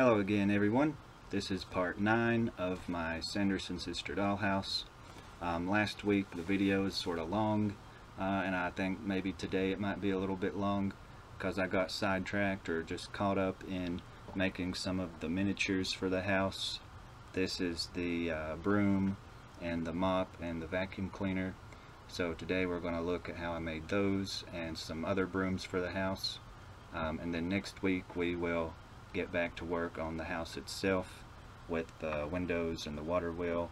Hello again, everyone. This is part 9 of my Sanderson sister dollhouse. Last week the video is sort of long, and I think maybe today it might be a little bit long because I got sidetracked or just caught up in making some of the miniatures for the house. This is the broom and the mop and the vacuum cleaner. So today we're going to look at how I made those and some other brooms for the house. And then next week we will get back to work on the house itself with the windows and the water wheel,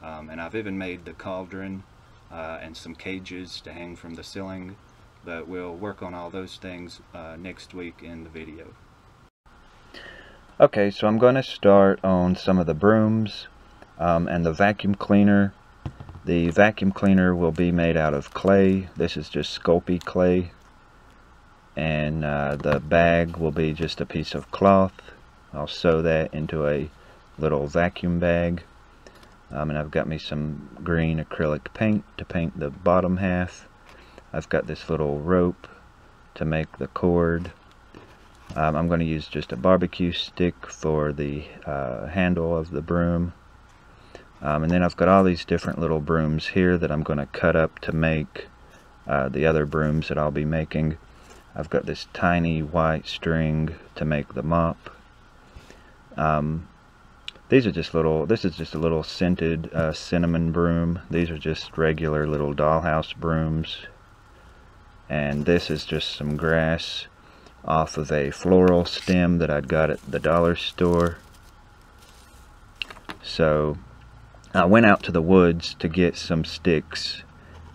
and I've even made the cauldron and some cages to hang from the ceiling, but we'll work on all those things next week in the video. Okay, so I'm going to start on some of the brooms and the vacuum cleaner. The vacuum cleaner will be made out of clay. This is just Sculpey clay. And the bag will be just a piece of cloth. I'll sew that into a little vacuum bag. And I've got me some green acrylic paint to paint the bottom half. I've got this little rope to make the cord. I'm going to use just a barbecue stick for the handle of the broom. And then I've got all these different little brooms here that I'm going to cut up to make the other brooms that I'll be making. I've got this tiny white string to make the mop. These are just little, this is just a little scented cinnamon broom. These are just regular little dollhouse brooms. And this is just some grass off of a floral stem that I'd got at the dollar store. So I went out to the woods to get some sticks,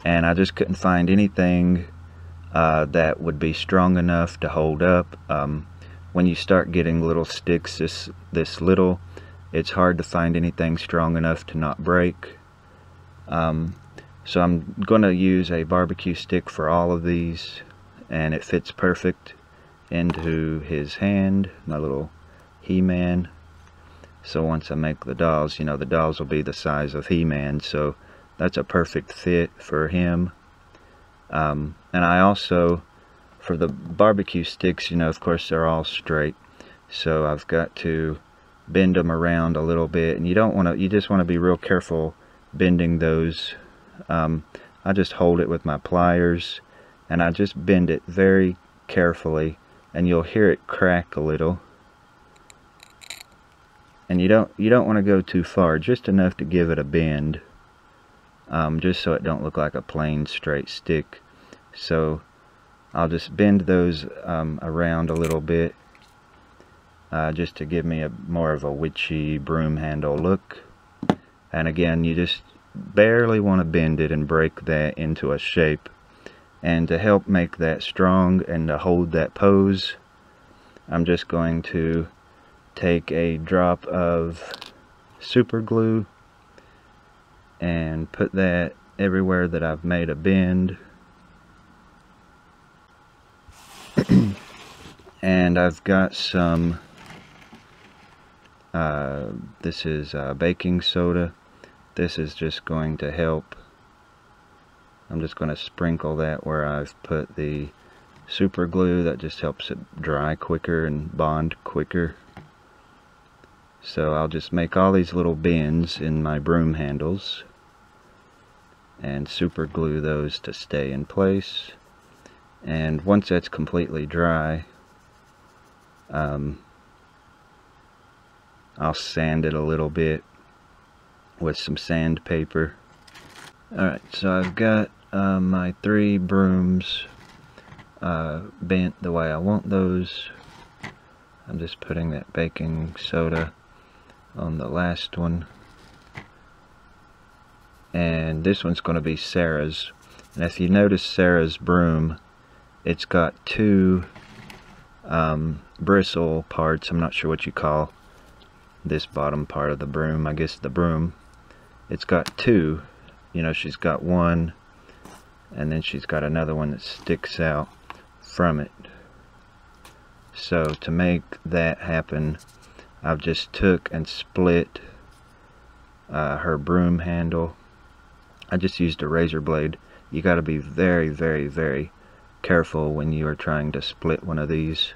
and I just couldn't find anything that would be strong enough to hold up. When you start getting little sticks this little, it's hard to find anything strong enough to not break. So I'm going to use a barbecue stick for all of these, and it fits perfect into his hand, my little He-Man. So once I make the dolls, you know, the dolls will be the size of He-Man, so that's a perfect fit for him. And I also, for the barbecue sticks, you know, of course they're all straight, so I've got to bend them around a little bit, and you don't want to, you just want to be real careful bending those. I just hold it with my pliers, and I just bend it very carefully, and you'll hear it crack a little. And you don't want to go too far, just enough to give it a bend. Just so it don't look like a plain straight stick. So I'll just bend those around a little bit, just to give me more of a witchy broom handle look. And again, you just barely want to bend it and break that into a shape. And to help make that strong and to hold that pose, I'm just going to take a drop of super glue and put that everywhere that I've made a bend. And I've got some, this is baking soda. This is just going to help. I'm just going to sprinkle that where I've put the super glue. That just helps it dry quicker and bond quicker. So I'll just make all these little bends in my broom handles and super glue those to stay in place. And once that's completely dry, I'll sand it a little bit with some sandpaper. Alright, so I've got my 3 brooms bent the way I want those. I'm just putting that baking soda on the last one. And this one's going to be Sarah's. And if you notice Sarah's broom, it's got 2 bristle parts. I'm not sure what you call this bottom part of the broom. I guess the broom. It's got 2. You know, she's got one, and then she's got another one that sticks out from it. So to make that happen, I've just took and split her broom handle. I just used a razor blade. You got to be very, very, very careful when you are trying to split one of these.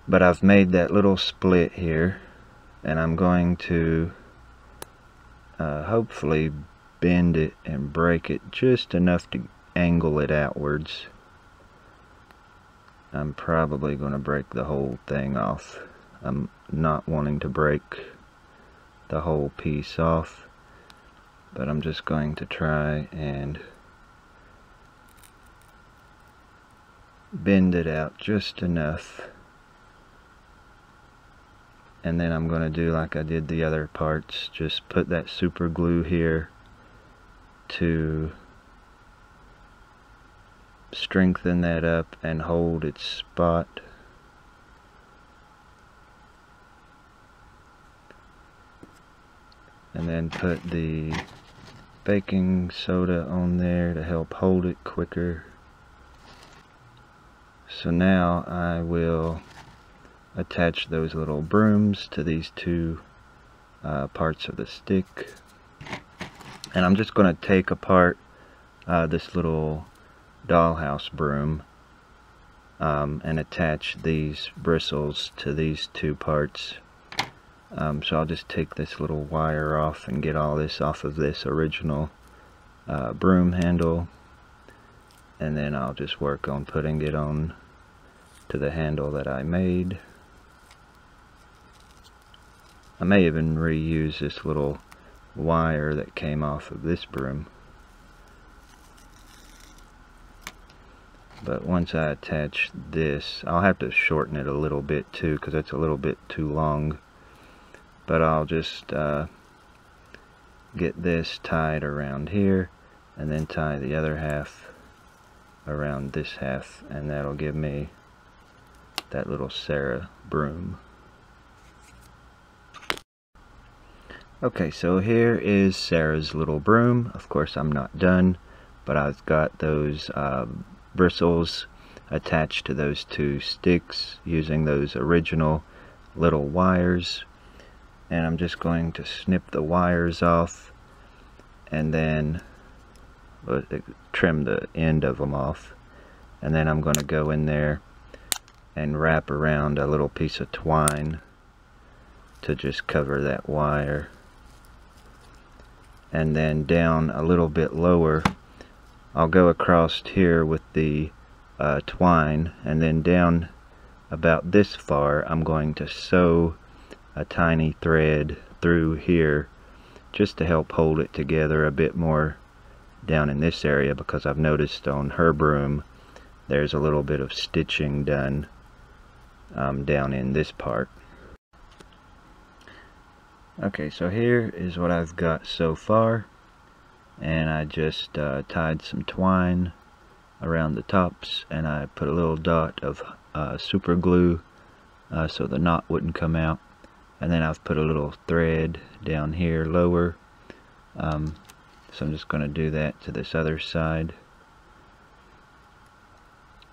But I've made that little split here, and I'm going to hopefully bend it and break it just enough to angle it outwards. I'm probably going to break the whole thing off. I'm not wanting to break the whole piece off, but I'm just going to try and bend it out just enough, and then I'm going to do like I did the other parts, just put that super glue here to strengthen that up and hold its spot. And then put the baking soda on there to help hold it quicker. So now I will attach those little brooms to these two parts of the stick. And I'm just going to take apart this little dollhouse broom and attach these bristles to these two parts. So I'll just take this little wire off and get all this off of this original broom handle, and then I'll just work on putting it on to the handle that I made. I may even reuse this little wire that came off of this broom. But once I attach this, I'll have to shorten it a little bit too, because it's a little bit too long. But I'll just get this tied around here, and then tie the other half around this half, and that'll give me that little Sarah broom. Okay, so here is Sarah's little broom. Of course I'm not done, but I've got those bristles attached to those two sticks using those original little wires, and I'm just going to snip the wires off and then trim the end of them off, and then I'm going to go in there and wrap around a little piece of twine to just cover that wire. And then down a little bit lower, I'll go across here with the twine, and then down about this far I'm going to sew a tiny thread through here just to help hold it together a bit more down in this area, because I've noticed on her broom there's a little bit of stitching done down in this part. Okay, so here is what I've got so far, and I just tied some twine around the tops, and I put a little dot of super glue so the knot wouldn't come out, and then I've put a little thread down here lower, so I'm just going to do that to this other side,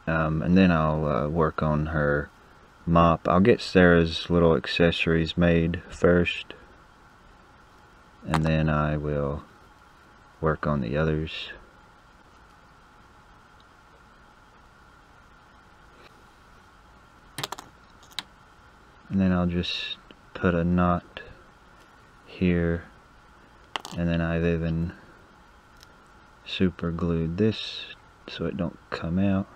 and then I'll work on her mop. I'll get Sarah's little accessories made first, and then I will work on the others. And then I'll just put a knot here, and then I've even super glued this so it don't come out.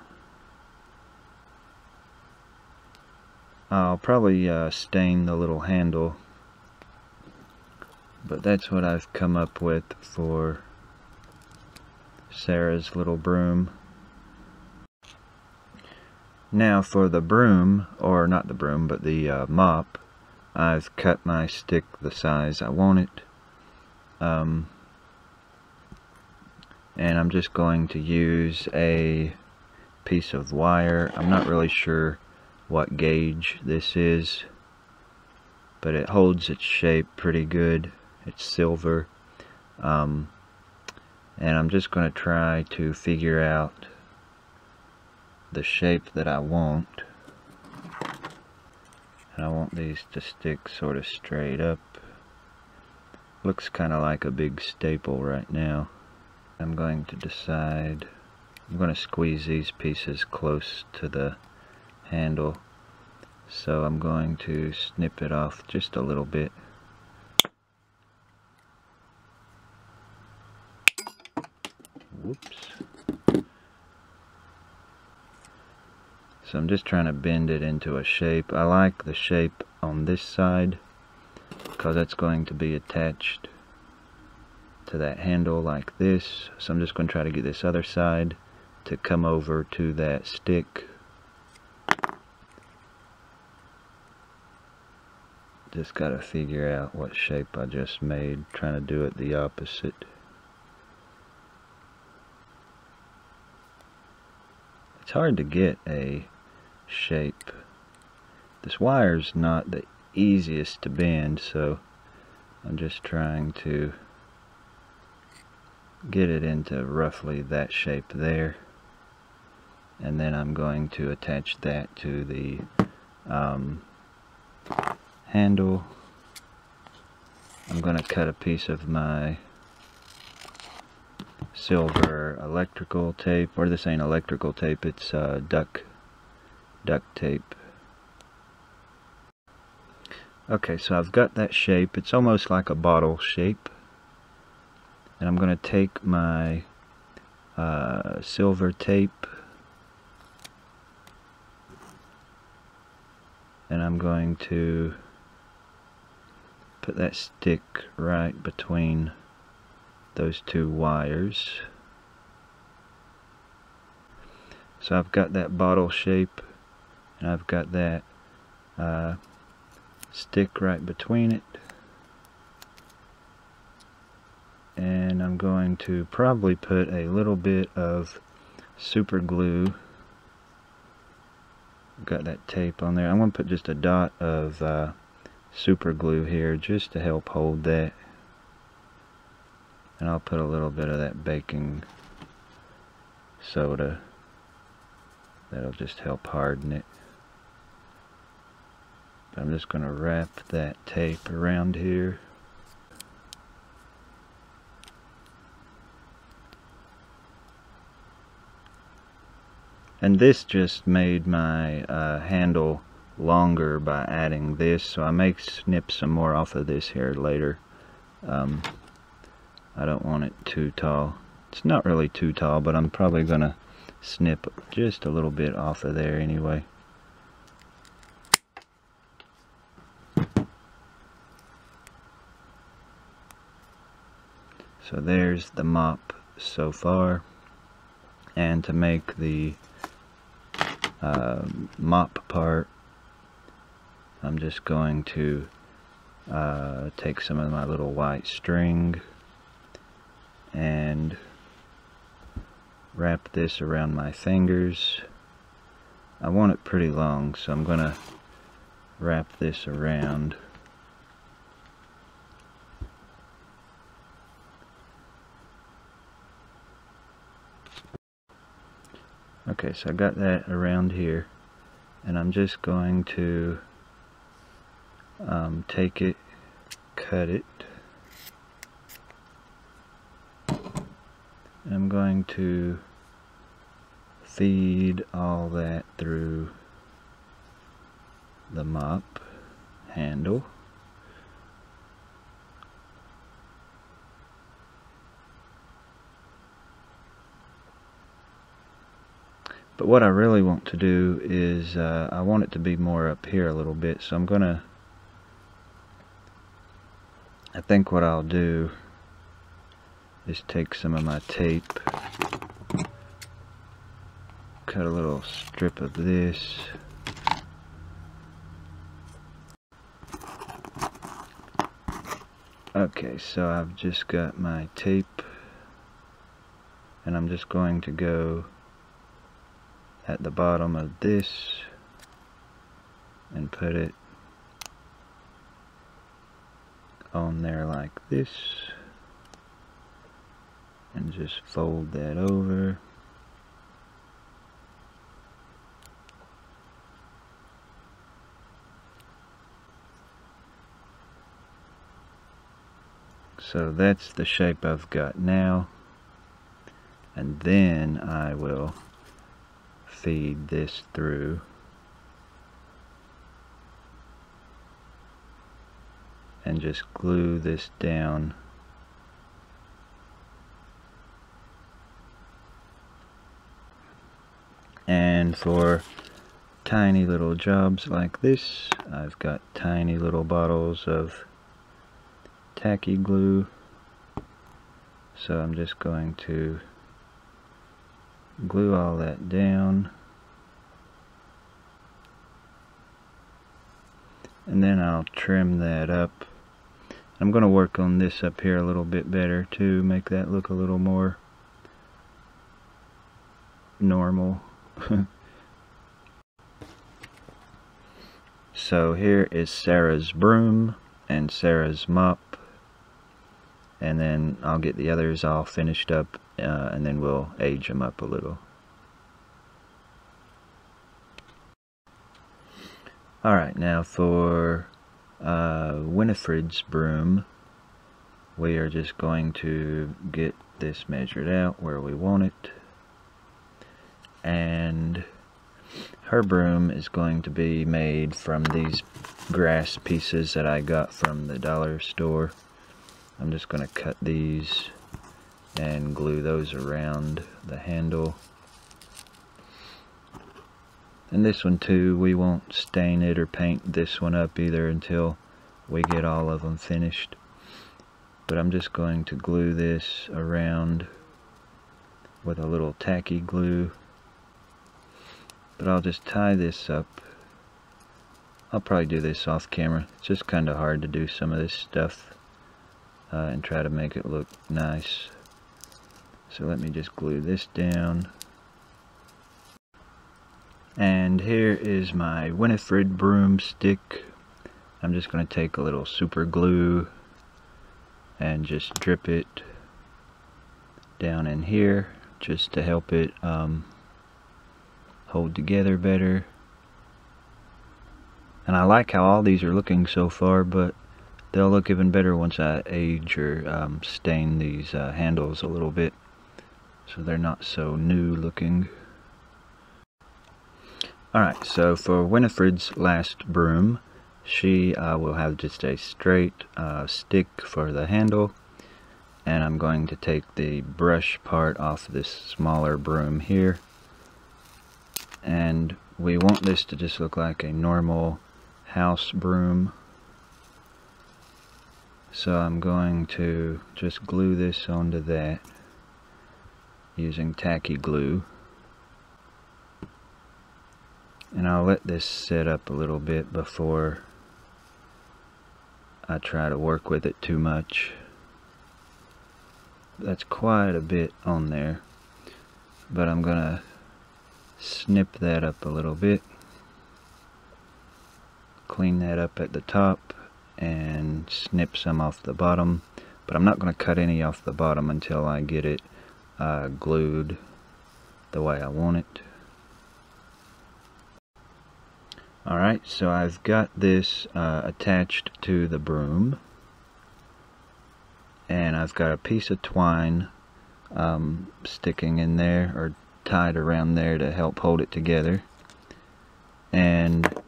I'll probably stain the little handle, but that's what I've come up with for Sarah's little broom. Now for the broom, or not the broom, but the mop, I've cut my stick the size I want it. And I'm just going to use a piece of wire. I'm not really sure what gauge this is, but it holds its shape pretty good. It's silver, and I'm just going to try to figure out the shape that I want. And I want these to stick sort of straight up. Looks kind of like a big staple right now. I'm going to decide, I'm going to squeeze these pieces close to the handle, So I'm going to snip it off just a little bit. Whoops. So I'm just trying to bend it into a shape. I like the shape on this side because that's going to be attached to that handle like this. So I'm just going to try to get this other side to come over to that stick. Just got to figure out what shape I just made, trying to do it the opposite. It's hard to get a shape. This wire's not the easiest to bend, so I'm just trying to get it into roughly that shape there, and then I'm going to attach that to the handle. I'm going to cut a piece of my silver electrical tape, or this ain't electrical tape, it's duct tape. Okay, so I've got that shape. It's almost like a bottle shape, and I'm going to take my silver tape and I'm going to put that stick right between those two wires. So I've got that bottle shape and I've got that stick right between it, and I'm going to probably put a little bit of super glue. Got that tape on there. I'm going to put just a dot of super glue here just to help hold that, and I'll put a little bit of that baking soda. That'll just help harden it. But I'm just going to wrap that tape around here. And this just made my handle longer by adding this, so I may snip some more off of this here later. I don't want it too tall. It's not really too tall, but I'm probably going to snip just a little bit off of there anyway. So there's the mop so far, and to make the mop part, I'm just going to take some of my little white string and wrap this around my fingers. I want it pretty long, so I'm going to wrap this around. Okay, so I got that around here, and I'm just going to take it, cut it, and I'm going to feed all that through the mop handle. But what I really want to do is I want it to be more up here a little bit, so I'm gonna, I think what I'll do is take some of my tape, cut a little strip of this, okay, so I've just got my tape, and I'm just going to go at the bottom of this and put it on there like this, and just fold that over. So that's the shape I've got now, and then I will feed this through and just glue this down. And for tiny little jobs like this, I've got tiny little bottles of tacky glue, so I'm just going to glue all that down, and then I'll trim that up. I'm going to work on this up here a little bit better to make that look a little more normal. So here is Sarah's broom and Sarah's mop, and then I'll get the others all finished up, and then we'll age them up a little. Alright, now for Winifred's broom, we are just going to get this measured out where we want it, and her broom is going to be made from these grass pieces that I got from the dollar store. I'm just going to cut these and glue those around the handle. And this one too, we won't stain it or paint this one up either until we get all of them finished. But I'm just going to glue this around with a little tacky glue. But I'll just tie this up. I'll probably do this off camera. It's just kind of hard to do some of this stuff and try to make it look nice. So let me just glue this down. And here is my Winifred broomstick. I'm just going to take a little super glue and just drip it down in here just to help it hold together better. And I like how all these are looking so far, but they'll look even better once I age or stain these handles a little bit, so they're not so new looking. Alright, so for Winifred's last broom, she will have just a straight stick for the handle, and I'm going to take the brush part off this smaller broom here, and we want this to just look like a normal house broom. So I'm going to just glue this onto that using tacky glue, and I'll let this set up a little bit before I try to work with it too much. That's quite a bit on there, but I'm gonna snip that up a little bit, clean that up at the top, and snip some off the bottom, but I'm not going to cut any off the bottom until I get it glued the way I want it. Alright, so I've got this attached to the broom, and I've got a piece of twine sticking in there, or tied around there to help hold it together. And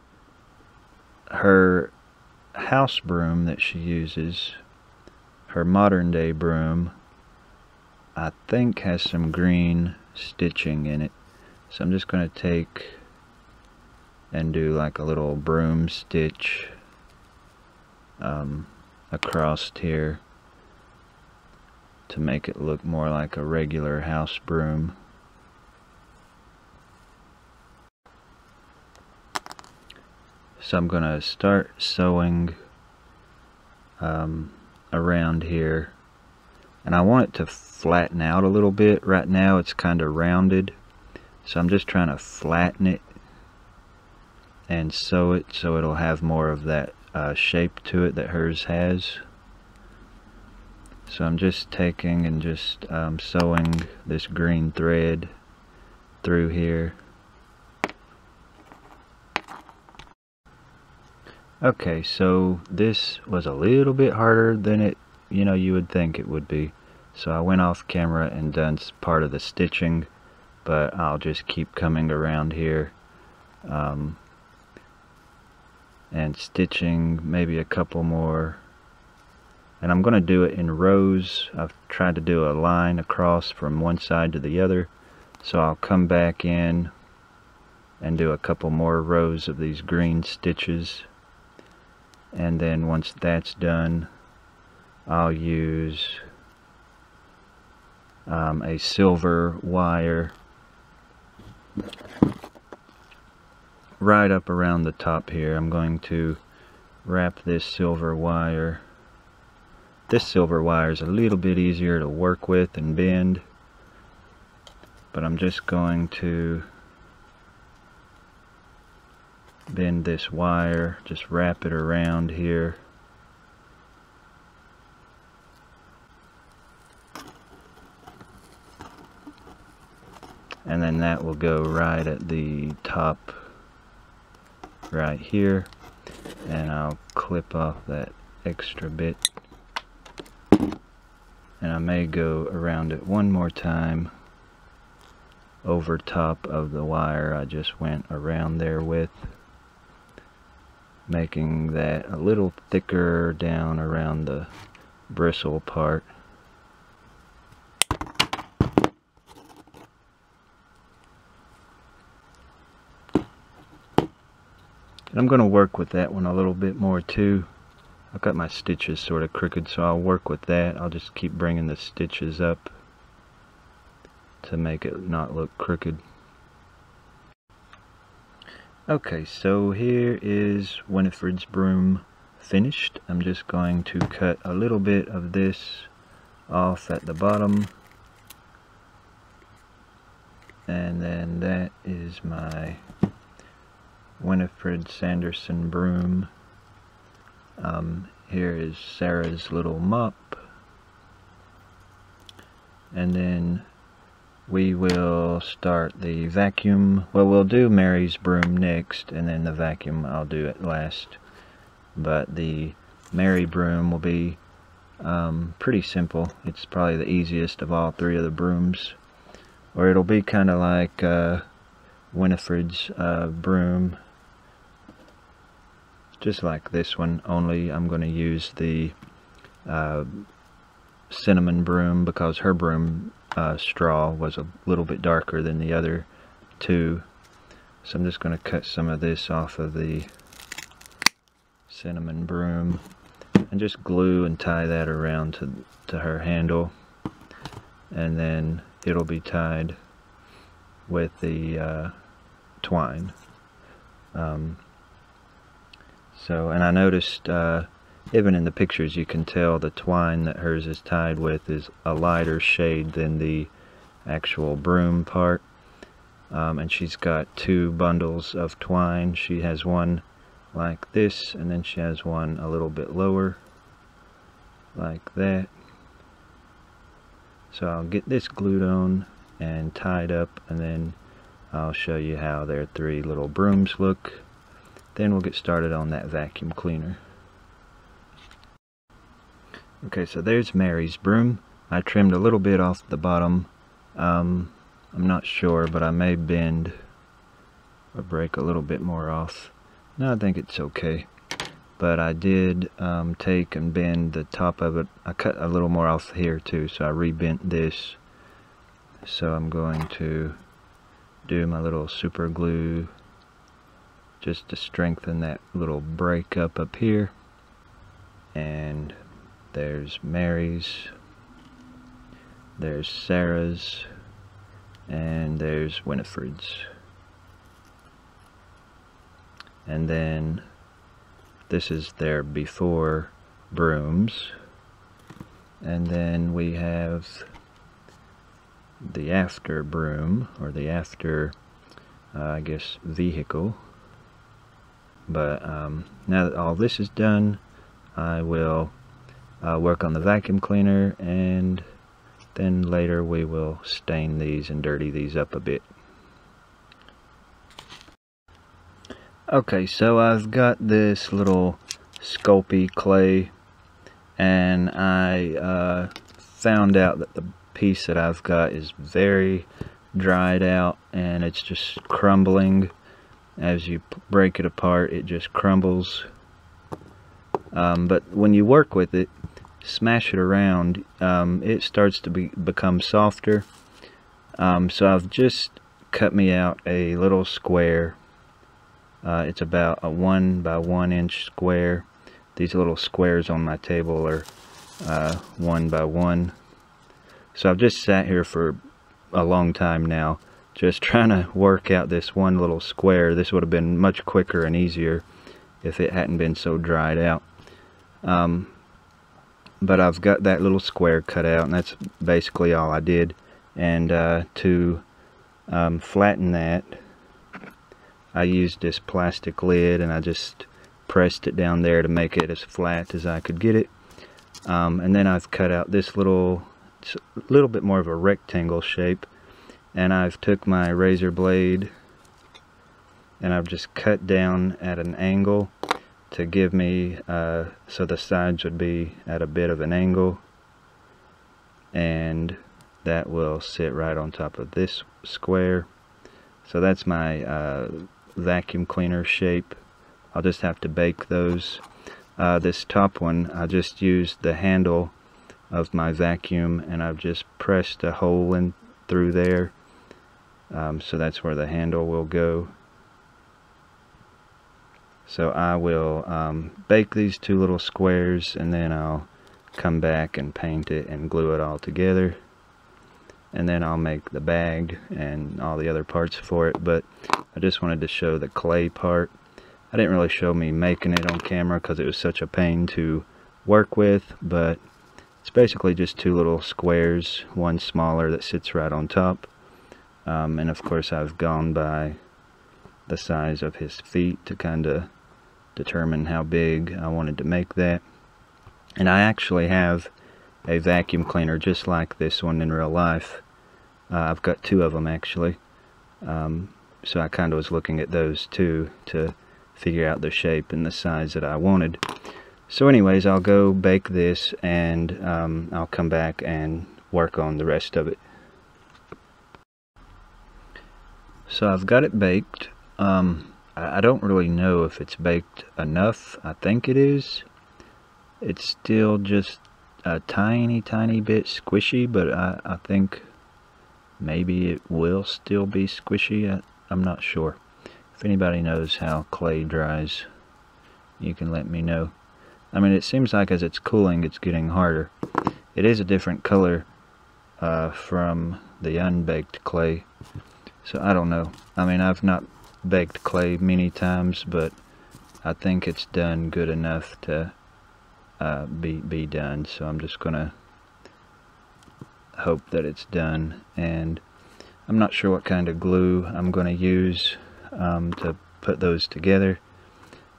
her house broom that she uses, her modern day broom, I think has some green stitching in it. So I'm just going to take and do like a little broom stitch across here to make it look more like a regular house broom. So I'm going to start sewing around here, and I want it to flatten out a little bit. Right now it's kind of rounded, so I'm just trying to flatten it and sew it so it'll have more of that shape to it that hers has. So I'm just taking and just sewing this green thread through here. Okay, so this was a little bit harder than it, you would think it would be. So I went off camera and done part of the stitching, but I'll just keep coming around here and stitching maybe a couple more and I'm going to do it in rows. I've tried to do a line across from one side to the other, so I'll come back in and do a couple more rows of these green stitches, and then once that's done I'll use a silver wire right up around the top here. I'm going to wrap this silver wire. This silver wire is a little bit easier to work with and bend, but I'm just going to bend this wire, just wrap it around here. And then that will go right at the top right here, and I'll clip off that extra bit, and I may go around it one more time over top of the wire I just went around there with, making that a little thicker down around the bristle part. And I'm going to work with that one a little bit more too. I've got my stitches sort of crooked, so I'll work with that. I'll just keep bringing the stitches up to make it not look crooked. Okay, so here is Winifred's broom finished. I'm just going to cut a little bit of this off at the bottom, and then that is my Winifred Sanderson broom. Here is Sarah's little mop, and then we will start the vacuum. Well, we'll do Mary's broom next, and then the vacuum I'll do it last. But the Mary broom will be pretty simple. It's probably the easiest of all three of the brooms, or it'll be kind of like Winifred's broom, just like this one, only I'm going to use the cinnamon broom because her broom straw was a little bit darker than the other two. So I'm just going to cut some of this off of the cinnamon broom and just glue and tie that around to her handle, and then it'll be tied with the twine. And I noticed even in the pictures you can tell the twine that hers is tied with is a lighter shade than the actual broom part. And she's got two bundles of twine. She has one like this, and then she has one a little bit lower like that. So I'll get this glued on and tied up, and then I'll show you how their three little brooms look. Then we'll get started on that vacuum cleaner. Okay, so there's Mary's broom. I trimmed a little bit off the bottom. I'm not sure, but I may bend or break a little bit more off. No, I think it's okay. But I did take and bend the top of it. I cut a little more off here too, so I rebent this. So I'm going to do my little super glue just to strengthen that little break up here. And there's Mary's, there's Sarah's, and there's Winifred's. And then this is their before brooms, and then we have the after broom, or the after I guess vehicle. But now that all this is done, I will work on the vacuum cleaner, and then later we will stain these and dirty these up a bit. Okay, so I've got this little Sculpey clay, and I found out that the piece that I've got is very dried out, and it's just crumbling. As you break it apart, it just crumbles. But when you work with it, smash it around, it starts to become softer. So I've just cut me out a little square. It's about a 1 by 1 inch square. These little squares on my table are 1 by 1. So I've just sat here for a long time now, just trying to work out this one little square. This would have been much quicker and easier if it hadn't been so dried out. But I've got that little square cut out, and that's basically all I did. And to flatten that, I used this plastic lid, and I just pressed it down there to make it as flat as I could get it. And then I've cut out this little bit more of a rectangle shape, and I've took my razor blade and I've just cut down at an angle to give me so the sides would be at a bit of an angle, and that will sit right on top of this square. So that's my vacuum cleaner shape. I'll just have to bake those. This top one, I just used the handle of my vacuum, and I've just pressed a hole in through there, so that's where the handle will go. So I will bake these two little squares, and then I'll come back and paint it and glue it all together, and then I'll make the bag and all the other parts for it. But I just wanted to show the clay part. I didn't really show me making it on camera because it was such a pain to work with, but it's basically just two little squares, one smaller that sits right on top. And of course I've gone by the size of his feet to kind of determine how big I wanted to make that. And I actually have a vacuum cleaner just like this one in real life. I've got two of them actually. So I kind of was looking at those too to figure out the shape and the size that I wanted. So anyways, I'll go bake this, and I'll come back and work on the rest of it. So I've got it baked. I don't really know if it's baked enough. I think it is. It's still just a tiny bit squishy, but I think maybe it will still be squishy. I'm not sure. If anybody knows how clay dries, you can let me know. I mean, it seems like as it's cooling, it's getting harder. It is a different color from the unbaked clay, so I don't know. I mean, I've not baked clay many times, but I think it's done good enough to be done. So I'm just gonna hope that it's done, and I'm not sure what kind of glue I'm gonna use to put those together.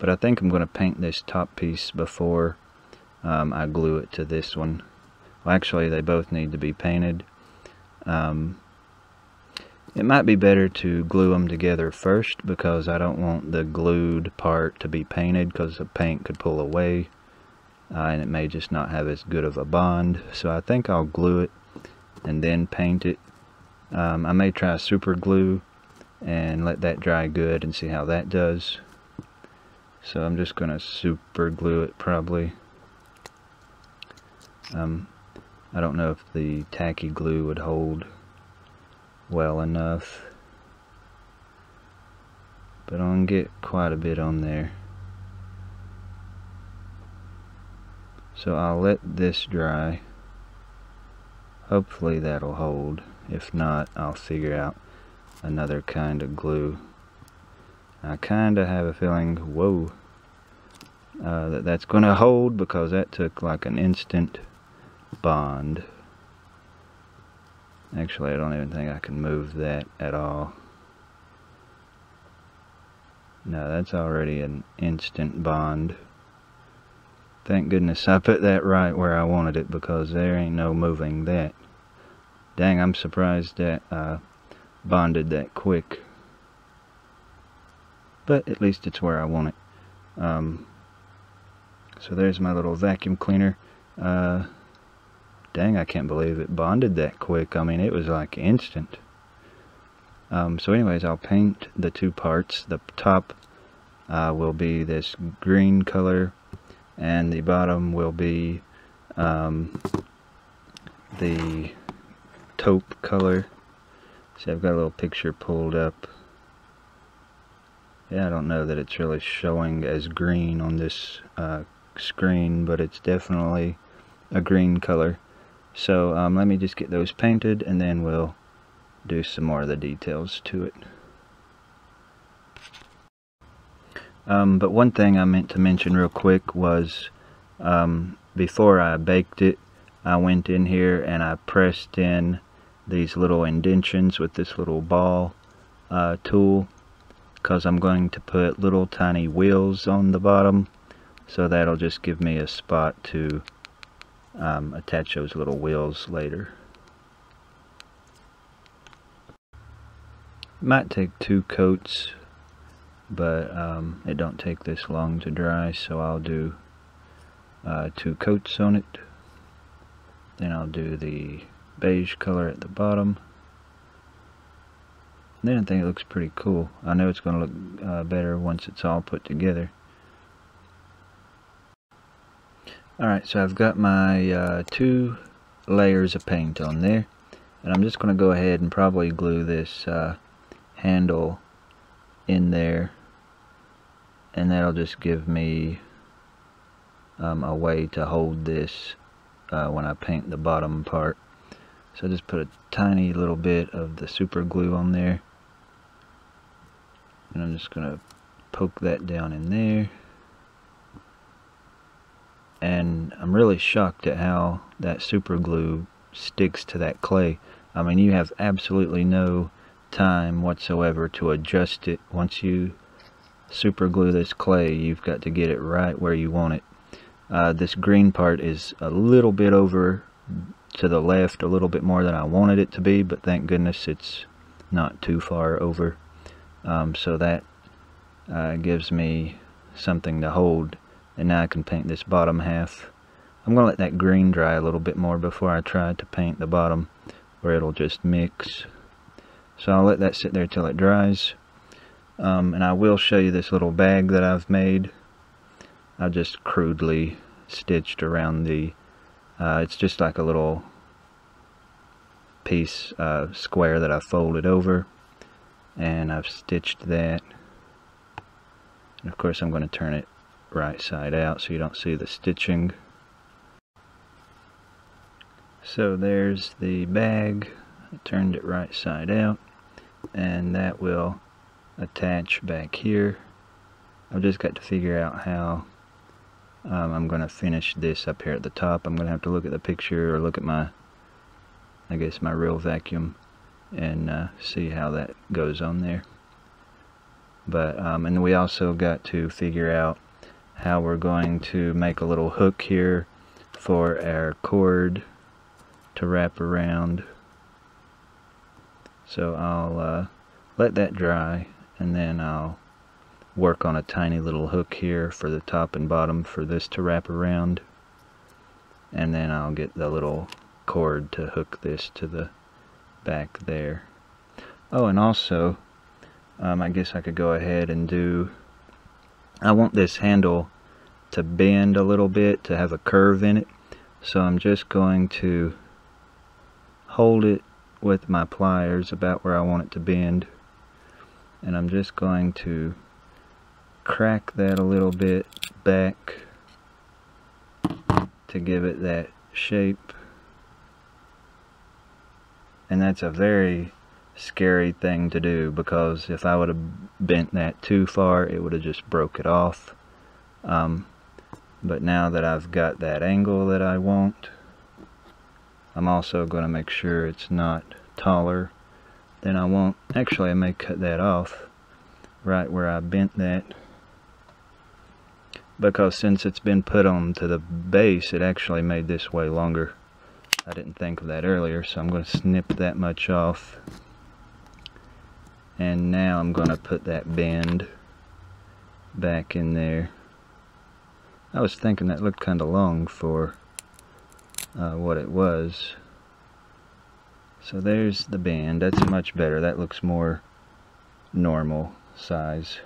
But I think I'm going to paint this top piece before I glue it to this one. Well, actually, they both need to be painted. It might be better to glue them together first, because I don't want the glued part to be painted, because the paint could pull away and it may just not have as good of a bond. So I think I'll glue it and then paint it. I may try super glue and let that dry good and see how that does. So I'm just going to super glue it probably. I don't know if the tacky glue would hold well enough, but I'm going to get quite a bit on there. So I'll let this dry. Hopefully that'll hold. If not, I'll figure out another kind of glue. I kind of have a feeling, whoa, that's going to hold, because that took like an instant bond. Actually, I don't even think I can move that at all. No, that's already an instant bond. Thank goodness I put that right where I wanted it, because there ain't no moving that. Dang, I'm surprised that bonded that quick. But at least it's where I want it. So there's my little vacuum cleaner. Dang, I can't believe it bonded that quick. I mean, it was like instant. So anyways, I'll paint the two parts. The top will be this green color, and the bottom will be the taupe color. See, I've got a little picture pulled up. Yeah, I don't know that it's really showing as green on this screen, but it's definitely a green color. So let me just get those painted, and then we'll do some more of the details to it. But one thing I meant to mention real quick was before I baked it, I went in here and I pressed in these little indentions with this little ball tool, because I'm going to put little tiny wheels on the bottom, so that'll just give me a spot to attach those little wheels later. Might take 2 coats, but it don't take this long to dry, so I'll do 2 coats on it. Then I'll do the beige color at the bottom. Then I think it looks pretty cool. I know it's going to look better once it's all put together. Alright, so I've got my 2 layers of paint on there, and I'm just going to go ahead and probably glue this handle in there, and that'll just give me a way to hold this when I paint the bottom part. So I just put a tiny little bit of the super glue on there, and I'm just going to poke that down in there. And I'm really shocked at how that super glue sticks to that clay. I mean, you have absolutely no time whatsoever to adjust it. Once you super glue this clay, you've got to get it right where you want it. This green part is a little bit over to the left, a little bit more than I wanted it to be, but thank goodness it's not too far over. So that gives me something to hold, and now I can paint this bottom half. I'm going to let that green dry a little bit more before I try to paint the bottom, where it'll just mix. So I'll let that sit there till it dries. And I will show you this little bag that I've made. I just crudely stitched around the it's just like a little piece square that I folded over, and I've stitched that. And of course I'm going to turn it right side out so you don't see the stitching. So there's the bag. I turned it right side out, and that will attach back here. I've just got to figure out how I'm going to finish this up here at the top. I'm going to have to look at the picture, or look at my, I guess, my real vacuum, and see how that goes on there. But and we also got to figure out how we're going to make a little hook here for our cord to wrap around. So I'll let that dry, and then I'll work on a tiny little hook here for the top and bottom for this to wrap around, and then I'll get the little cord to hook this to the back there. Oh, and also I guess I could go ahead and do, I want this handle to bend a little bit, to have a curve in it, so I'm just going to hold it with my pliers about where I want it to bend, and I'm just going to crack that a little bit back to give it that shape. And that's a very scary thing to do, because if I would have bent that too far, it would have just broke it off. But now that I've got that angle that I want, I'm also going to make sure it's not taller than I want. Actually, I may cut that off right where I bent that, because since it's been put on to the base, it actually made this way longer. I didn't think of that earlier, so I'm going to snip that much off. And now I'm going to put that bend back in there. I was thinking that looked kind of long for what it was. So there's the bend. That's much better. That looks more normal size.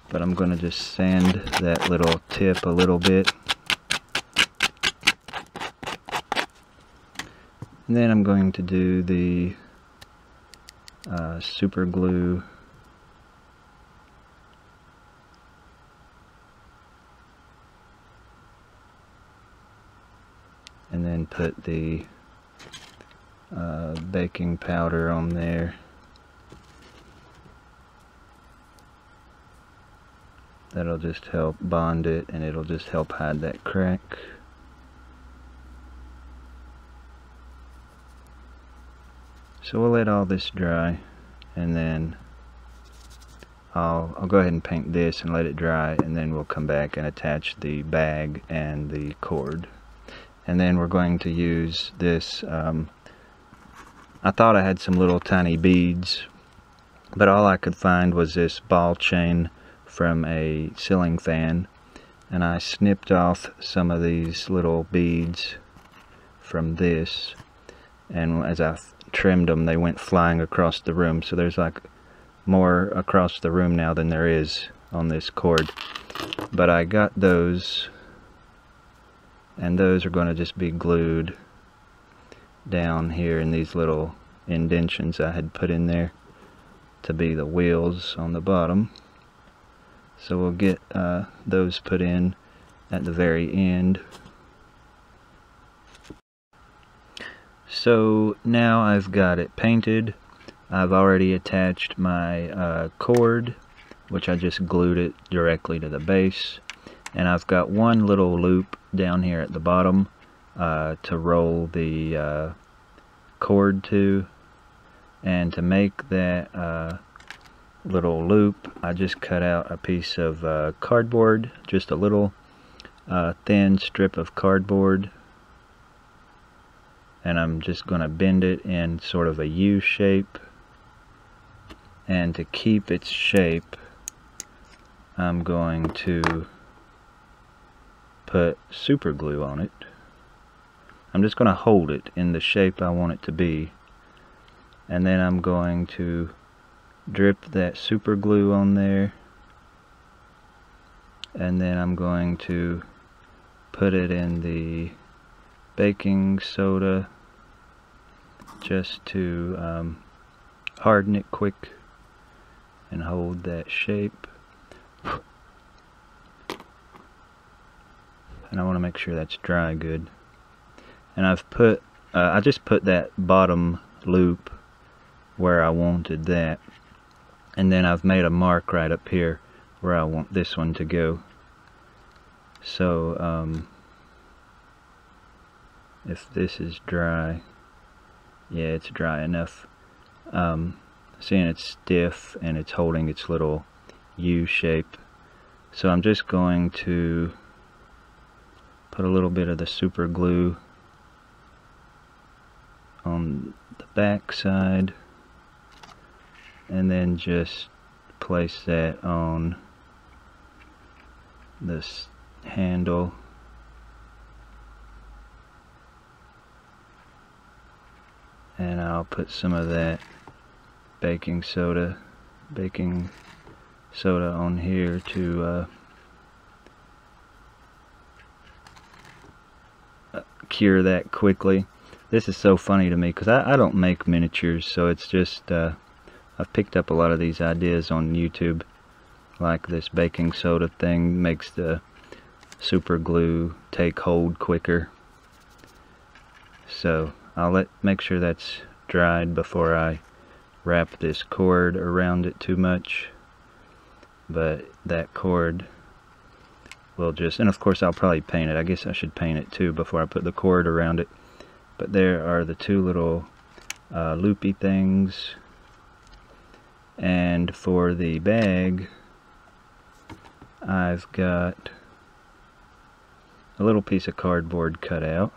But I'm going to just sand that little tip a little bit And then I'm going to do the super glue and then put the baking powder on there. That'll just help bond it, and it'll just help hide that crack. So we'll let all this dry, and then I'll go ahead and paint this and let it dry, and then we'll come back and attach the bag and the cord. And then we're going to use this, I thought I had some little tiny beads, but all I could find was this ball chain from a ceiling fan, and I snipped off some of these little beads from this, and as I trimmed them they went flying across the room. So there's like more across the room now than there is on this cord, but I got those, and those are going to just be glued down here in these little indentions I had put in there to be the wheels on the bottom. So we'll get those put in at the very end. So now I've got it painted. I've already attached my cord, which I just glued it directly to the base. And I've got one little loop down here at the bottom to roll the cord to. And to make that little loop, I just cut out a piece of cardboard, just a little thin strip of cardboard, and I'm just going to bend it in sort of a U shape, and to keep its shape I'm going to put super glue on it. I'm just going to hold it in the shape I want it to be, and then I'm going to drip that super glue on there, and then I'm going to put it in the baking soda just to harden it quick and hold that shape. And I want to make sure that's dry good. And I've put I just put that bottom loop where I wanted that, and then I've made a mark right up here where I want this one to go. So if this is dry, yeah, it's dry enough. Seeing it's stiff and it's holding its little U shape, so I'm just going to put a little bit of the super glue on the back side, and then just place that on this handle, and I'll put some of that baking soda on here to cure that quickly. This is so funny to me because I don't make miniatures, so it's just I've picked up a lot of these ideas on YouTube, like this baking soda thing makes the super glue take hold quicker. So I'll make sure that's dried before I wrap this cord around it too much. But that cord will just, and of course I'll probably paint it. I guess I should paint it too before I put the cord around it. But there are the two little loopy things. And for the bag, I've got a little piece of cardboard cut out,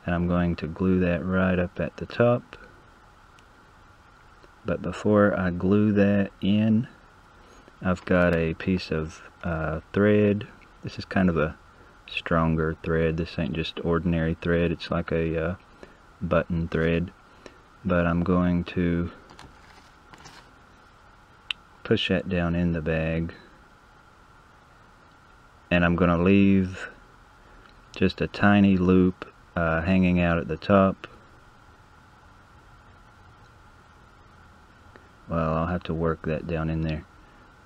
and I'm going to glue that right up at the top. But before I glue that in, I've got a piece of thread. This is kind of a stronger thread. This ain't just ordinary thread. It's like a button thread. But I'm going to push that down in the bag, and I'm going to leave just a tiny loop hanging out at the top, well, I'll have to work that down in there,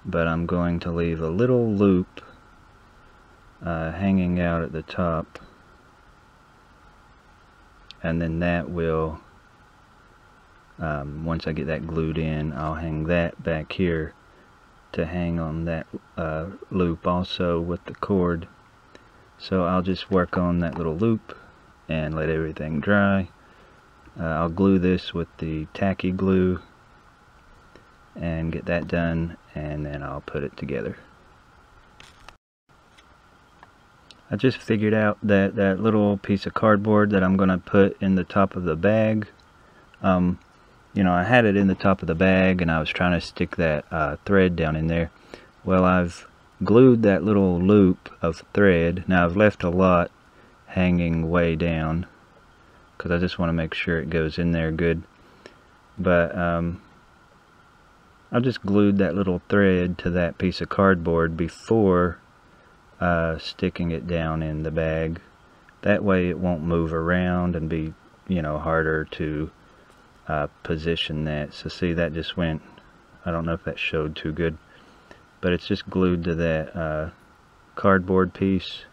but I'm going to leave a little loop hanging out at the top, and then that will, once I get that glued in, I'll hang that back here to hang on that loop also with the cord. So I'll just work on that little loop and let everything dry. I'll glue this with the tacky glue and get that done, and then I'll put it together. I just figured out that that little piece of cardboard that I'm going to put in the top of the bag, you know, I had it in the top of the bag and I was trying to stick that thread down in there. Well, I've glued that little loop of thread. Now I've left a lot hanging way down because I just want to make sure it goes in there good. But I just glued that little thread to that piece of cardboard before sticking it down in the bag. That way it won't move around and be, you know, harder to position that. So see, that just went, I don't know if that showed too good, but it's just glued to that cardboard piece,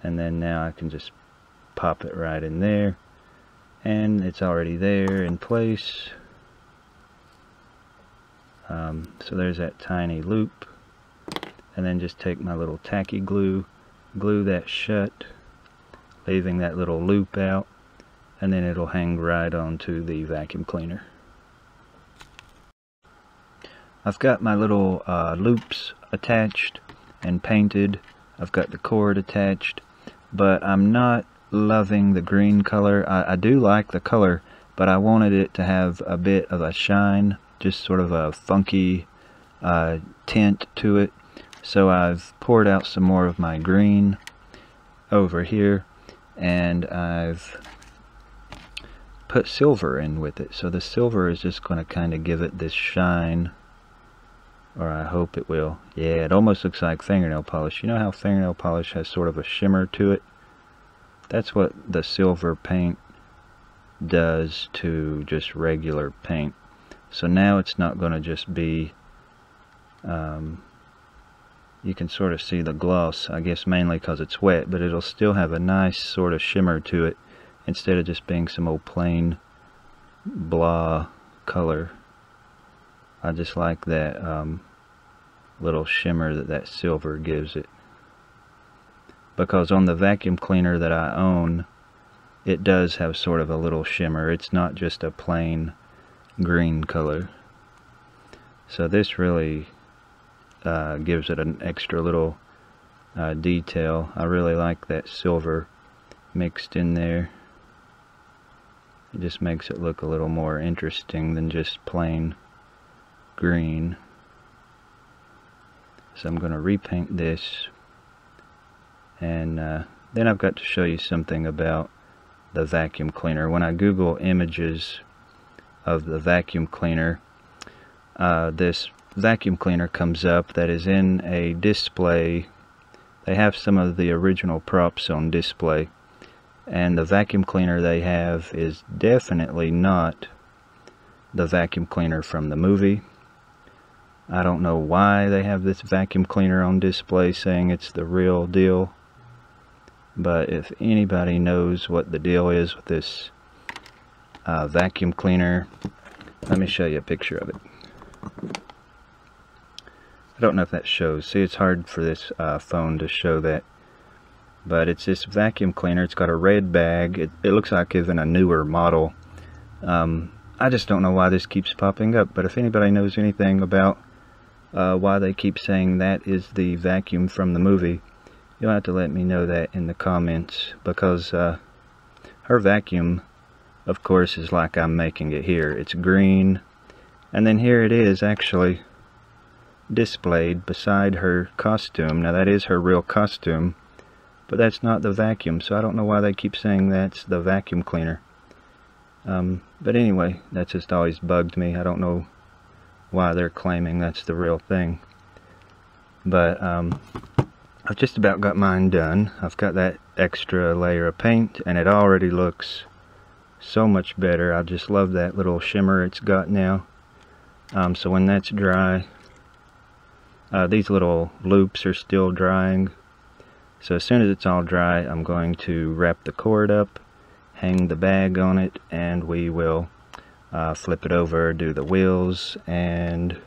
and then now I can just pop it right in there, and it's already there in place. So there's that tiny loop, and then just take my little tacky glue, glue that shut, leaving that little loop out, and then it'll hang right onto the vacuum cleaner. I've got my little loops attached and painted. I've got the cord attached, but I'm not loving the green color. I do like the color, but I wanted it to have a bit of a shine, just sort of a funky tint to it. So I've poured out some more of my green over here, and I've put silver in with it. So the silver is just going to kind of give it this shine, or I hope it will. Yeah, it almost looks like fingernail polish. You know how fingernail polish has sort of a shimmer to it? That's what the silver paint does to just regular paint. So now it's not going to just be, you can sort of see the gloss, I guess mainly because it's wet, but it'll still have a nice sort of shimmer to it instead of just being some old plain blah color. I just like that little shimmer that that silver gives it, because on the vacuum cleaner that I own, it does have sort of a little shimmer. It's not just a plain green color. So this really gives it an extra little detail. I really like that silver mixed in there. It just makes it look a little more interesting than just plain green. So I'm going to repaint this, and then I've got to show you something about the vacuum cleaner. When I Google images of the vacuum cleaner, this vacuum cleaner comes up that is in a display. They have some of the original props on display, and the vacuum cleaner they have is definitely not the vacuum cleaner from the movie. I don't know why they have this vacuum cleaner on display saying it's the real deal, but if anybody knows what the deal is with this vacuum cleaner, let me show you a picture of it. I don't know if that shows. See, it's hard for this phone to show that, but it's this vacuum cleaner. It's got a red bag. It looks like even a newer model. I just don't know why this keeps popping up, but if anybody knows anything about why they keep saying that is the vacuum from the movie, you'll have to let me know that in the comments, because her vacuum, of course, is like I'm making it here. It's green, and then here it is actually displayed beside her costume. Now that is her real costume, but that's not the vacuum, so I don't know why they keep saying that's the vacuum cleaner. But anyway, that's just always bugged me. I don't know why they're claiming that's the real thing. But I've just about got mine done. I've got that extra layer of paint, and it already looks so much better. I just love that little shimmer it's got now. So when that's dry, these little loops are still drying. So as soon as it's all dry, I'm going to wrap the cord up, hang the bag on it, and we will flip it over, do the wheels, and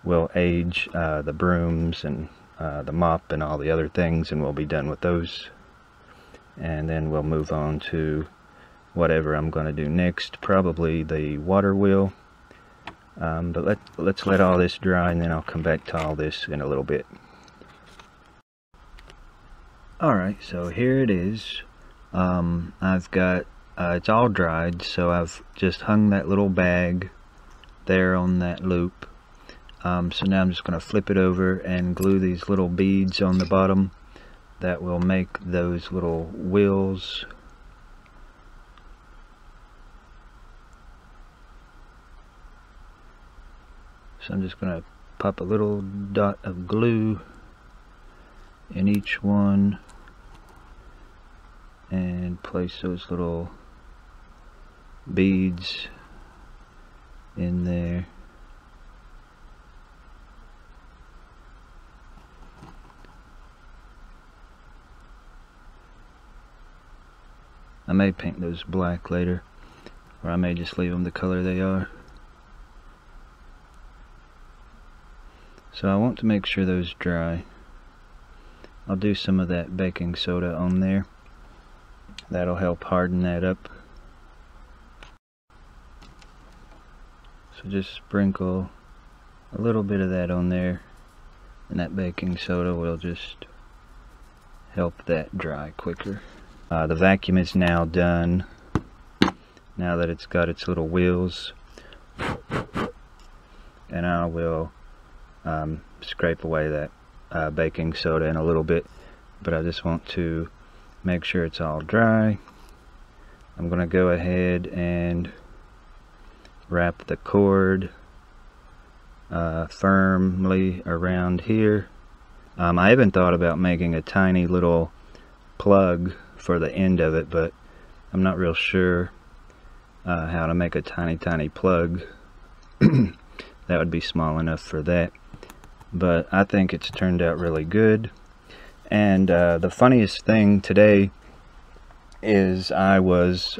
we'll age the brooms and the mop and all the other things, and we'll be done with those. And then we'll move on to whatever I'm going to do next, probably the water wheel. But let's let all this dry, and then I'll come back to all this in a little bit. Alright, so here it is. I've got, it's all dried, so I've just hung that little bag there on that loop. So now I'm just going to flip it over and glue these little beads on the bottom that will make those little wheels. So I'm just going to pop a little dot of glue in each one and place those little beads in there. I may paint those black later, or I may just leave them the color they are. So I want to make sure those dry. I'll do some of that baking soda on there. That'll help harden that up. So just sprinkle a little bit of that on there, and that baking soda will just help that dry quicker. The vacuum is now done, now that it's got its little wheels, and I will scrape away that baking soda in a little bit, but I just want to make sure it's all dry. I'm going to go ahead and wrap the cord firmly around here. I even thought about making a tiny little plug for the end of it, but I'm not real sure how to make a tiny plug. That would be small enough for that, but I think it's turned out really good. And the funniest thing today is I was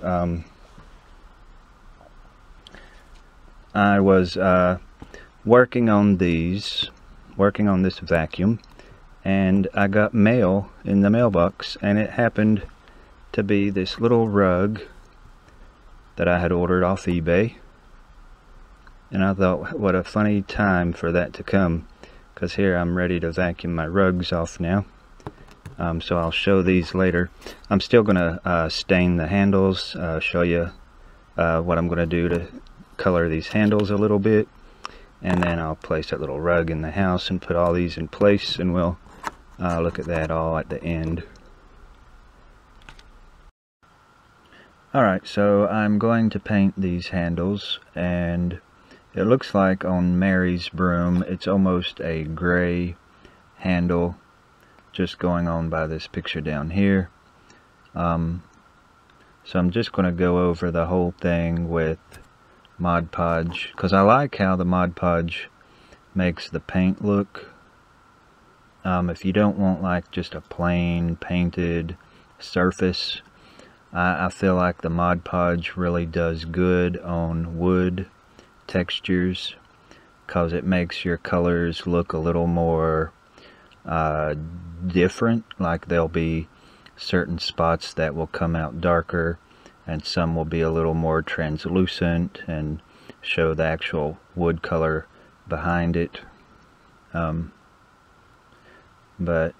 working on this vacuum, and I got mail in the mailbox, and it happened to be this little rug that I had ordered off eBay. And I thought, what a funny time for that to come, because here I'm ready to vacuum my rugs off now. So I'll show these later. I'm still going to stain the handles, show you what I'm going to do to color these handles a little bit, and then I'll place that little rug in the house and put all these in place, and we'll look at that all at the end. Alright, so I'm going to paint these handles, and it looks like on Mary's broom it's almost a gray handle, just going on by this picture down here. So I'm just going to go over the whole thing with Mod Podge, because I like how the Mod Podge makes the paint look. If you don't want like just a plain painted surface, I feel like the Mod Podge really does good on wood textures, because it makes your colors look a little more different. Like there'll be certain spots that will come out darker, and some will be a little more translucent and show the actual wood color behind it. But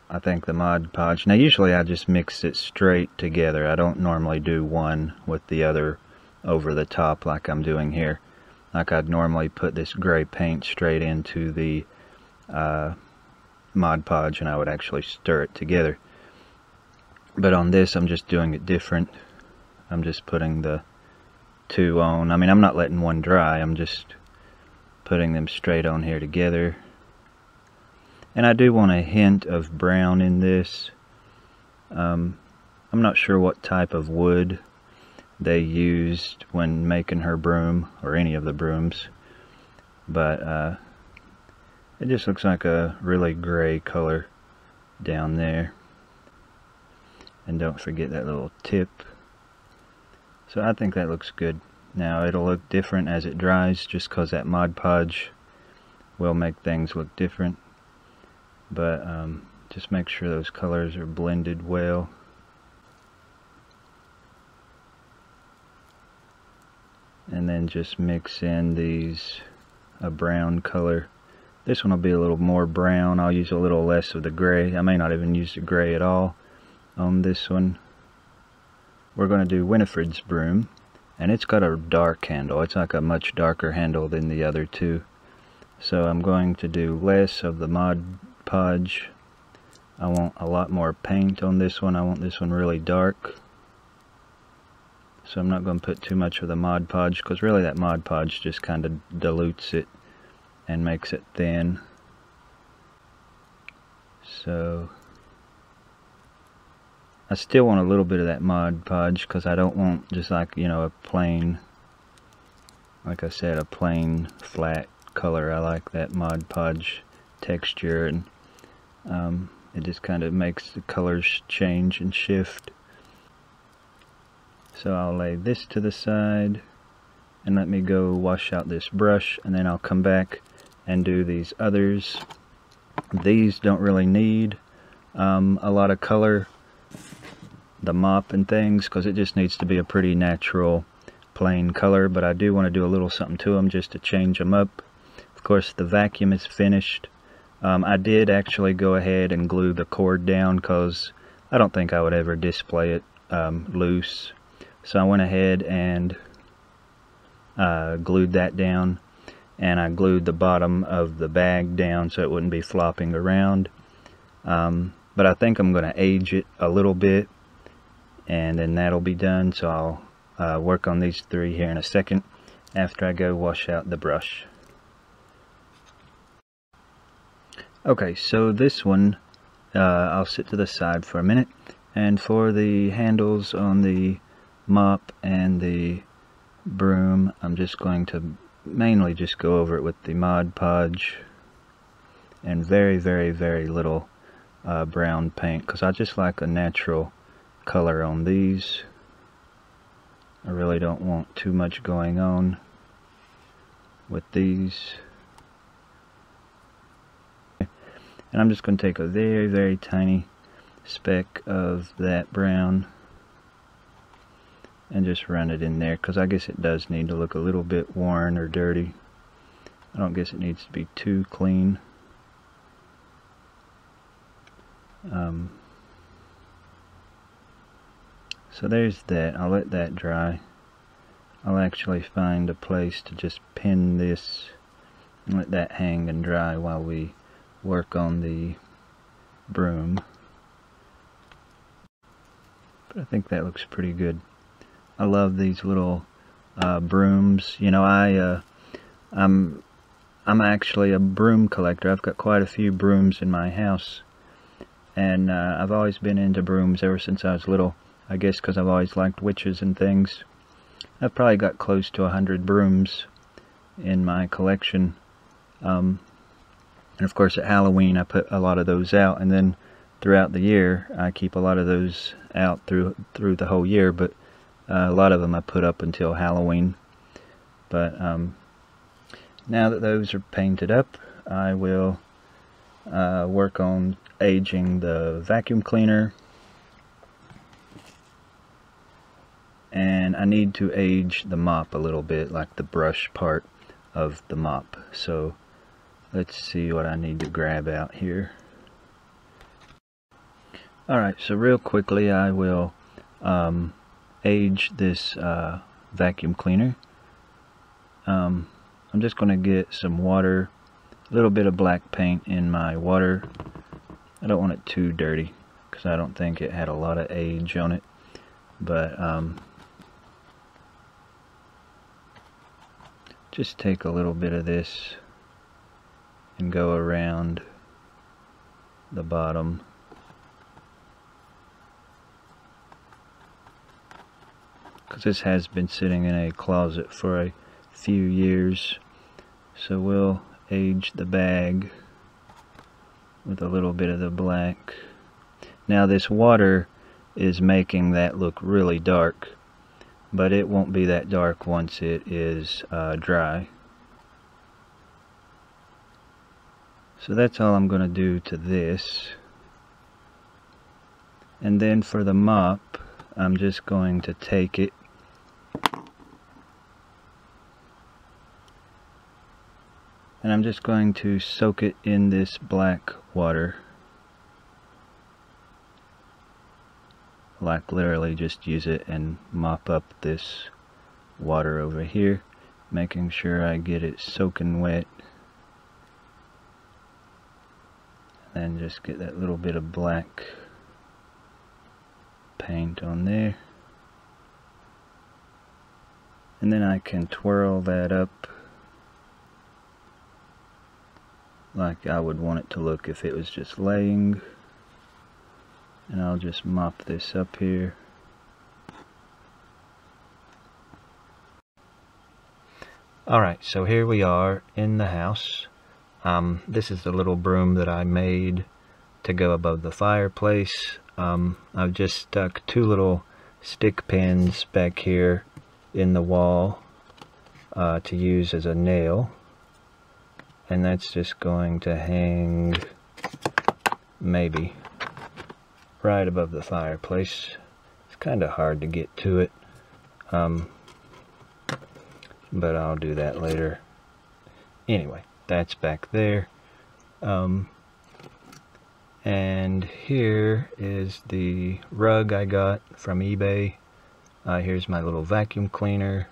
I think the Mod Podge, now usually I just mix it straight together. I don't normally do one with the other over the top like I'm doing here. Like I'd normally put this gray paint straight into the Mod Podge, and I would actually stir it together. But on this I'm just doing it different. I'm just putting the two on. I mean, I'm not letting one dry, I'm just putting them straight on here together. And I do want a hint of brown in this. I'm not sure what type of wood they used when making her broom, or any of the brooms. But it just looks like a really gray color down there. And don't forget that little tip. So I think that looks good. Now it'll look different as it dries, just because that Mod Podge will make things look different. But just make sure those colors are blended well. And then just mix in a brown color. This one will be a little more brown. I'll use a little less of the gray. I may not even use the gray at all on this one. We're going to do Winifred's broom, and it's got a dark handle. It's like a much darker handle than the other two. So I'm going to do less of the Mod Podge. I want a lot more paint on this one. I want this one really dark. So I'm not going to put too much of the Mod Podge, because really that Mod Podge just kind of dilutes it and makes it thin. So I still want a little bit of that Mod Podge, because I don't want just like, you know, a plain, like I said, a plain flat color. I like that Mod Podge texture, and it just kind of makes the colors change and shift. So I'll lay this to the side and let me go wash out this brush, and then I'll come back and do these others. These don't really need a lot of color, the mop and things, because it just needs to be a pretty natural plain color, but I do want to do a little something to them just to change them up. Of course, the vacuum is finished. I did actually go ahead and glue the cord down, because I don't think I would ever display it loose. So I went ahead and glued that down, and I glued the bottom of the bag down so it wouldn't be flopping around. But I think I'm going to age it a little bit, and then that'll be done. So I'll work on these three here in a second after I go wash out the brush. Okay, so this one I'll sit to the side for a minute, and for the handles on the mop and the broom, I'm just going to mainly just go over it with the Mod Podge and very, very, very little brown paint, because I just like a natural color on these. I really don't want too much going on with these. And I'm just going to take a very, very tiny speck of that brown and just run it in there, because I guess it does need to look a little bit worn or dirty. I don't guess it needs to be too clean. So there's that. I'll let that dry. I'll actually find a place to just pin this and let that hang and dry while we work on the broom. But I think that looks pretty good. I love these little brooms. You know, I'm actually a broom collector. I've got quite a few brooms in my house, and I've always been into brooms ever since I was little. I guess because I've always liked witches and things. I've probably got close to 100 brooms in my collection. And of course at Halloween I put a lot of those out, and then throughout the year I keep a lot of those out through the whole year, but a lot of them I put up until Halloween. But now that those are painted up, I will work on aging the vacuum cleaner. And I need to age the mop a little bit, like the brush part of the mop. So let's see what I need to grab out here. Alright, so real quickly I will age this vacuum cleaner. I'm just going to get some water, a little bit of black paint in my water. I don't want it too dirty because I don't think it had a lot of age on it. But just take a little bit of this and go around the bottom. because this has been sitting in a closet for a few years. So we'll age the bag with a little bit of the black. Now this water is making that look really dark, but it won't be that dark once it is dry. So that's all I'm going to do to this. And then for the mop, I'm just going to take it and I'm just going to soak it in this black water. Like literally just use it and mop up this water over here, making sure I get it soaking wet. And just get that little bit of black paint on there. And then I can twirl that up like I would want it to look if it was just laying. And I'll just mop this up here. Alright, so here we are in the house. This is the little broom that I made to go above the fireplace. I've just stuck two little stick pins back here in the wall to use as a nail. And that's just going to hang maybe right above the fireplace. It's kind of hard to get to it, but I'll do that later. Anyway, that's back there. And here is the rug I got from eBay. Here's my little vacuum cleaner.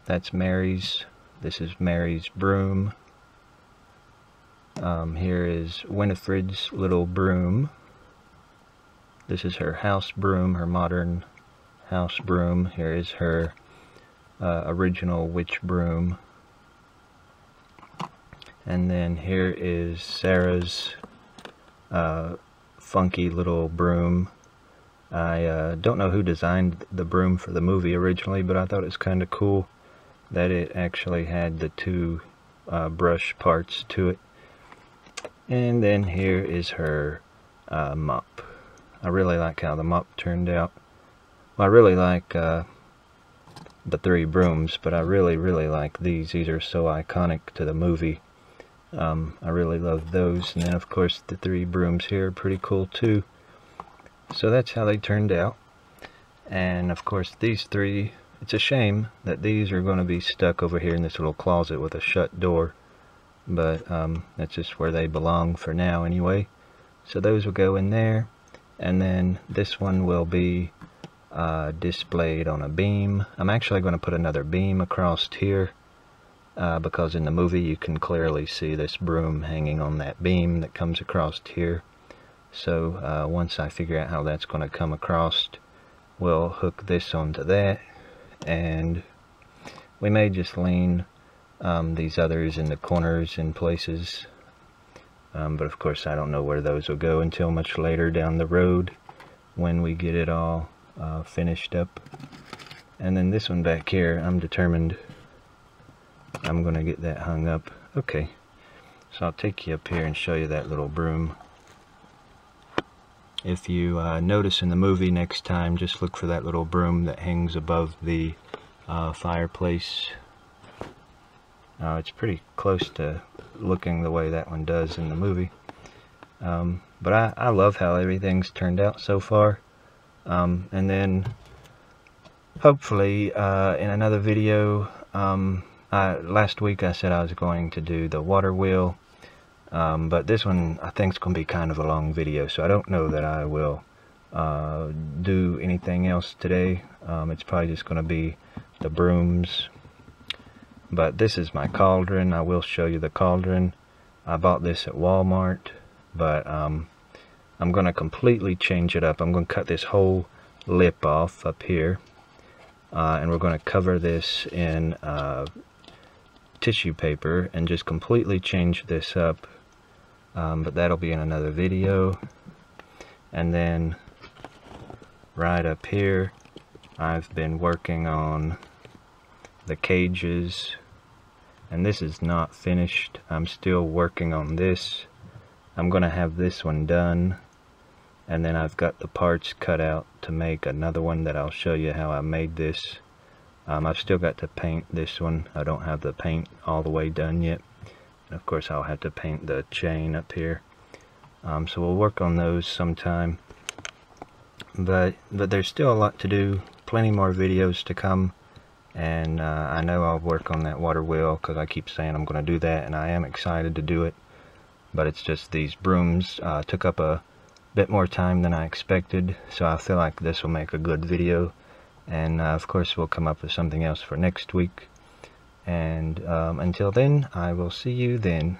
That's Mary's. This is Mary's broom. Here is Winifred's little broom. This is her house broom, her modern house broom. Here is her original witch broom. And then here is Sarah's funky little broom. I don't know who designed the broom for the movie originally, but I thought it was kind of cool that it actually had the two brush parts to it. And then here is her mop. I really like how the mop turned out. Well, I really like the three brooms, but I really like these. These are so iconic to the movie. I really love those. And then of course the three brooms here are pretty cool too. So that's how they turned out. And of course these three, it's a shame that these are going to be stuck over here in this little closet with a shut door. But that's just where they belong for now anyway. So those will go in there. And then this one will be displayed on a beam. I'm actually going to put another beam across here. Because in the movie you can clearly see this broom hanging on that beam that comes across here. So once I figure out how that's going to come across, we'll hook this onto that, and we may just lean these others in the corners in places, but of course I don't know where those will go until much later down the road when we get it all finished up. And then this one back here, I'm determined I'm going to get that hung up. Okay, so I'll take you up here and show you that little broom. If you notice in the movie next time, just look for that little broom that hangs above the fireplace. It's pretty close to looking the way that one does in the movie. But I love how everything's turned out so far. And then hopefully in another video, last week I said I was going to do the water wheel, but this one I think is going to be kind of a long video, so I don't know that I will do anything else today. It's probably just going to be the brooms. But this is my cauldron. I will show you the cauldron. I bought this at Walmart, but I'm going to completely change it up. I'm going to cut this whole lip off up here, and we're going to cover this in tissue paper and just completely change this up, but that'll be in another video. And then right up here I've been working on the cages, and this is not finished. I'm still working on this. I'm gonna have this one done, and then I've got the parts cut out to make another one that I'll show you how I made this. I've still got to paint this one. I don't have the paint all the way done yet. And of course I'll have to paint the chain up here. So we'll work on those sometime. But there's still a lot to do. Plenty more videos to come. And I know I'll work on that water wheel because I keep saying I'm going to do that, and I am excited to do it. But it's just these brooms took up a bit more time than I expected, so I feel like this will make a good video. And of course we'll come up with something else for next week. And until then, I will see you then.